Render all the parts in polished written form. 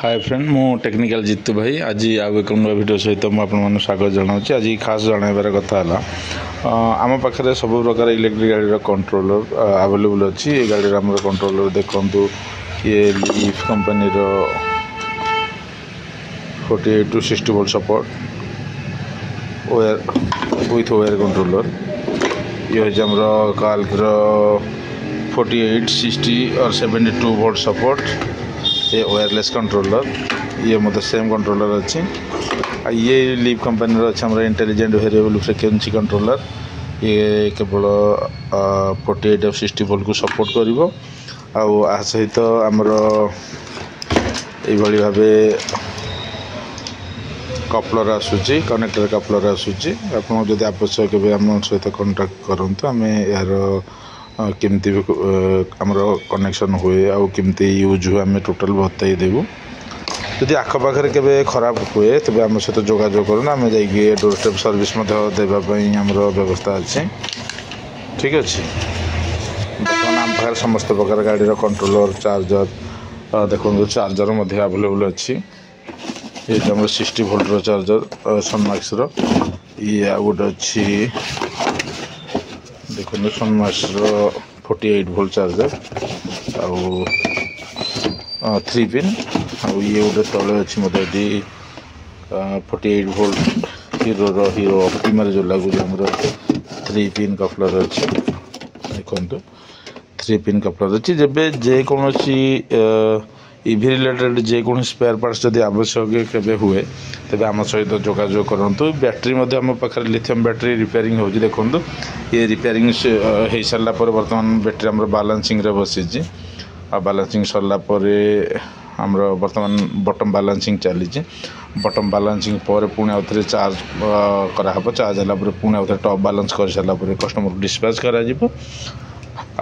Hi friend मु technical जितु भाई आज आउ एक नुआ भिडियो सहित मुझे स्वागत जनाऊँ। आज खास जनइबार कथा आम पाखे सब प्रकार इलेक्ट्रिक गाड़ी कंट्रोलर अवेलेबल अच्छी। ये गाड़ी कंट्रोलर देखु ये leaf company 48 to 60 volt support with wire controller. ये हमारे काल्कर 48, 60 और 72 वोल्ट सपोर्ट। ये वायरलेस कंट्रोलर ये मतलब सेम कंट्रोलर अच्छी। ये लीव कंपनी अच्छे हमारा इंटेलिजेंट वेरिएबल फ्रिक्वेंसी कंट्रोलर। ये केवल 48 और 60 वोल्ट को सपोर्ट करिवो। आ सहित आमर ये भाव कपलर आसूची कनेक्टर कपलर आसूची। आपको जब आवश्यक आम सहित कंटाक्ट करूँ आम यार केमती आमर कनेक्शन हुए आउ केमती यूज हुए आम टोटाल बताई देवु। जदि आखपाखे के खराब हुए तब आम सहित जोगाजोग करूँ आम जाइए डोर स्टेप सर्विस देवाई आमर व्यवस्था अच्छी। ठीक अच्छे बर्तमान आम पाखे समस्त प्रकार गाड़ी कंट्रोलर चार्जर देखो चार्जर अवेलेबल अच्छी। ये आम 60 वोल्टर चार्जर सनमाक्स ये आ गोटे अच्छी देखो सनमाक्स 48 वोल्ट चार्जर आ 3 पिन। ये गोटे तले अच्छी मतलब 48 वोल्ट हीरो ऑप्टिमा जो लगुच 3 पिन कपलर अच्छी। देखो 3 पिन कपलर अच्छी। जब जेकोसी इभि रिलेटेड जेकोसी स्पेयर पार्ट्स जब आवश्यक केबे हुए तेज आम सहित जोगाजोग करूँ। बैटेरी आम पाखे लिथियम बैटेरी रिपेयरिंग हो देखो ये रिपेयरिंग हो सारा बर्तमान बैटेरी आम बालांसिंग बसी बालांसिंग सरलापर आमर बर्तमान बटम बालांसिंग चली। बटम बालांसिंग पर पुणी आउ थे चार्ज कराहब। चार्ज है पुणी आउ थे टॉप बालांस कर सारापर कस्टमर डिस्पैच कर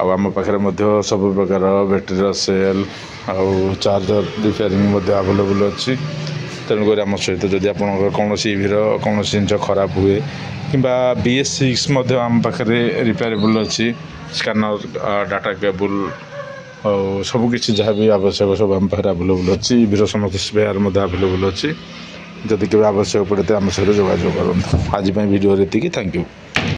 आम पाखे सब प्रकार बैटेरी सेल आउ चार्जर रिपेयरिंग अवेलेबल अच्छी। तेणुक आम सहित जब आप कौन इभीर कौन जिन खराब हुए कि BS6 आम पाखे रिपेयरेबल अच्छी। स्कैनर डाटा केबल और सबकि जहाँ भी आवश्यक सब आम पाखे अवेलेबल अच्छी। इभीर समस्त स्पेयर अवेलेबल अच्छी। जदि के आवश्यक पड़े तो आम सहित जोगाजोग करूँ। आज वीडियो एति। Thank you.